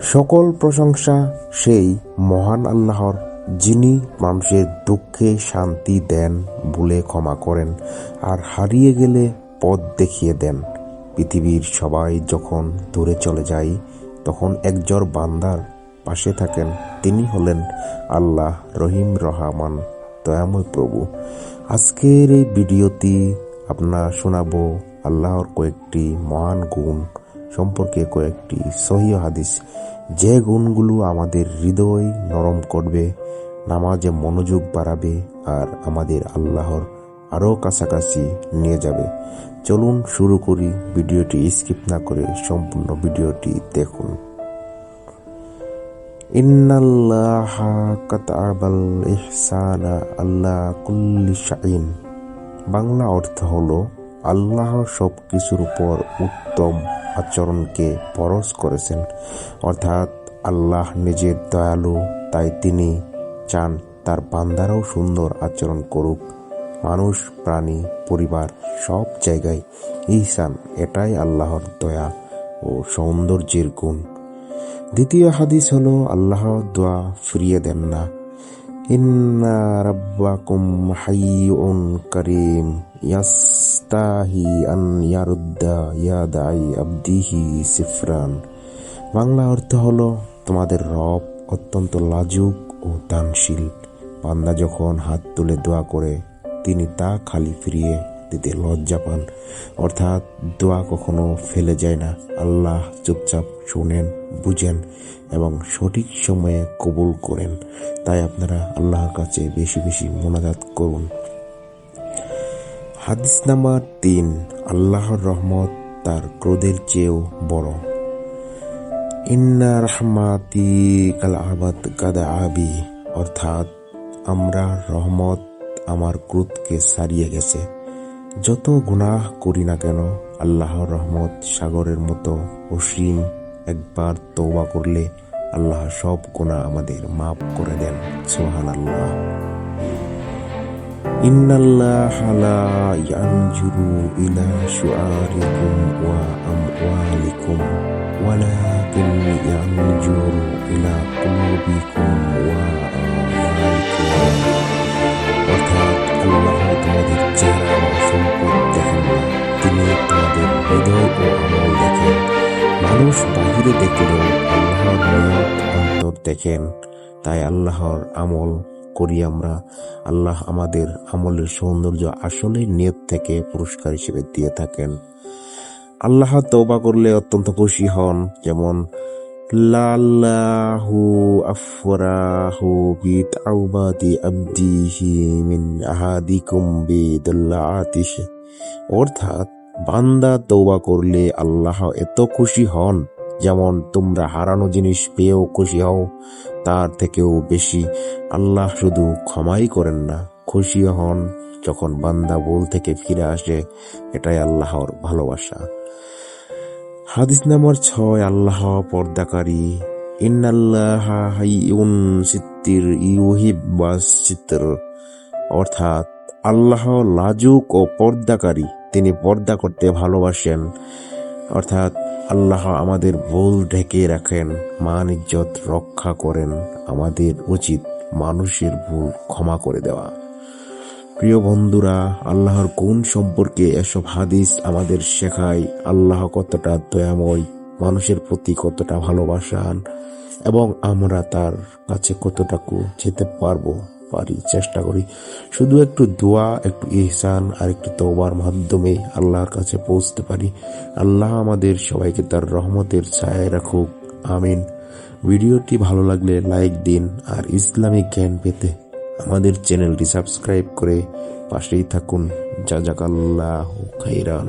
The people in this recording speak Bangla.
সকল প্রশংসা সেই মহান আল্লাহর, যিনি মানুষের দুঃখে শান্তি দেন, ভুলে ক্ষমা করেন, আর হারিয়ে গেলে পথ দেখিয়ে দেন। পৃথিবীর সবাই যখন দূরে চলে যায়, তখন একজন বান্দার পাশে থাকেন। তিনি হলেন আল্লাহ রহিম রহমান, দয়াময় প্রভু। আজকের এই ভিডিওটি আপনারা শোনাবো আল্লাহর কয়েকটি মহান গুণ সম্পর্কে, কয়েকটি সহিহ হাদিস, যে গুণগুলো আমাদের হৃদয় নরম করবে, নামাজে মনোযোগ বাড়াবে আর আমাদের আল্লাহর আরও কাছাকাছি নিয়ে যাবে। চলুন শুরু করি। ভিডিওটি স্কিপ না করে সম্পূর্ণ ভিডিওটি দেখুন। ইন্নাল্লাহা কাতাবাল ইহসানা আলা কুল্লি শাইইন। বাংলা অর্থ হলো, আল্লাহ সব কিছুর উপর উত্তম আচরণকে ফরজ করেছেন। অর্থাৎ আল্লাহ নিজে দয়ালু, তাই তিনি চান তার বান্দারাও সুন্দর আচরণ করুক। মানুষ, প্রাণী, পরিবার সব জায়গায় ইহসান, এটাই আল্লাহর দয়া ও সৌন্দর্যের গুণ। দ্বিতীয় হাদিস হলো, আল্লাহ দোয়া ফিরিয়ে দেন না। ইন্না রাব্বাকুম হাইয়ুন কারীম ইয়াস্তাহি আন ইয়ারুদ্দা ইয়াদাই আবদিহি সিফরান। বাংলা অর্থ হলো, তোমাদের রব অত্যন্ত লাজুক ও দানশীল। বান্দা যখন হাত তুলে দোয়া করে, তিনি তা খালি ফিরিয়ে দিতে লজ্জা পান। অর্থাৎ দোয়া কখনো ফেলে যায় না। আল্লাহ চুপচাপ শুনেন, বুঝেন এবং সঠিক সময়ে কবুল করেন। তাই আপনারা আল্লাহর কাছে বেশি বেশি মোনাজাত করুন। হাদিস নাম্বার 3, আল্লাহর রহমত তার ক্রোধের চেয়েও বড়। ইন্না রাহমাতি কাল আবাদ কাদা আবি। অর্থাৎ আমরা রহমত আমার ক্রোধকে ছাড়িয়ে গেছে। যত গুনাহ করি না কেন, আল্লাহর রহমত সাগরের মতো অসীম। একবার তওবা করলে আল্লাহ সব গুনাহ আমাদের মাফ করে দেন। সুবহানাল্লাহ। ইন্নাল্লাহা লা ইয়ানজুরু ইলা শুআরিকুম ওয়া আমওয়ালিকুম ওয়ালাকিন ইয়ানজুরু ইলা কুলুবিকুম ওয়া আমালিকুম। অর্থাৎ আল্লাহ তোমাদের চেহারা ও সম্পদ দেখেন না, তিনি তোমাদের হৃদয় ও আমল দেখেন। মানুষ বাহিরে দেখলেও আল্লাহর নিয়ত অন্তর দেখেন। তাই আল্লাহর আমল করি আমরা। আল্লাহ আমাদের আমলের সৌন্দর্য আসলে নিয়ত থেকে পুরস্কার হিসেবে দিয়ে থাকেন। আল্লাহ তওবা করলে অত্যন্ত খুশি হন। যেমন লাল্লাহু আফরাহু বিতাওবাতি আবদিহি মিন আহাদিকুম বিদুল্লাতিহ। অর্থাৎ বান্দা তওবা করলে আল্লাহ এত খুশি হন, যেমন তোমরা হারানো জিনিস পেয়েও খুশি হও, তার থেকেও বেশি। আল্লাহ শুধু ক্ষমাই করেন না, খুশি হন যখন বান্দা ভুল থেকে ফিরে আসে। এটাই আল্লাহর ভালোবাসা। হাদিস নাম্বার 6, আল্লাহ পর্দাকারী। ইন্নাল্লাহা হাইয়ুন সিত্তির ইউহিব্বাস সিত্র। অর্থাৎ আল্লাহ লাজুক ও পর্দাকারী, তিনি পর্দা করতে ভালোবাসেন। অর্থাৎ আল্লাহ আমাদের ভুল ঢেকে রাখেন, মান ইজ্জত রক্ষা করেন। আমাদের উচিত মানুষের ভুল ক্ষমা করে দেওয়া। প্রিয় বন্ধুরা, আল্লাহর গুণ সম্পর্কে এসব হাদিস আমাদের শেখায় আল্লাহ কতটা দয়াময়, মানুষের প্রতি কতটা ভালোবাসান এবং আমরা তার কাছে কতটুকু যেতে পারি চেষ্টা করি। শুধু একটু দোয়া, একটু ইহসান আর একটু তওবার মাধ্যমে আল্লাহর কাছে পৌঁছতে পারি। আল্লাহ আমাদের সবাইকে তার রহমতের ছায়ায় রাখুক, আমিন। ভিডিওটি ভালো লাগলে লাইক দিন, আর ইসলামিক জ্ঞান পেতে আমাদের চ্যানেলটি সাবস্ক্রাইব করে পাশেই থাকুন। জাযাকাল্লাহু খাইরান।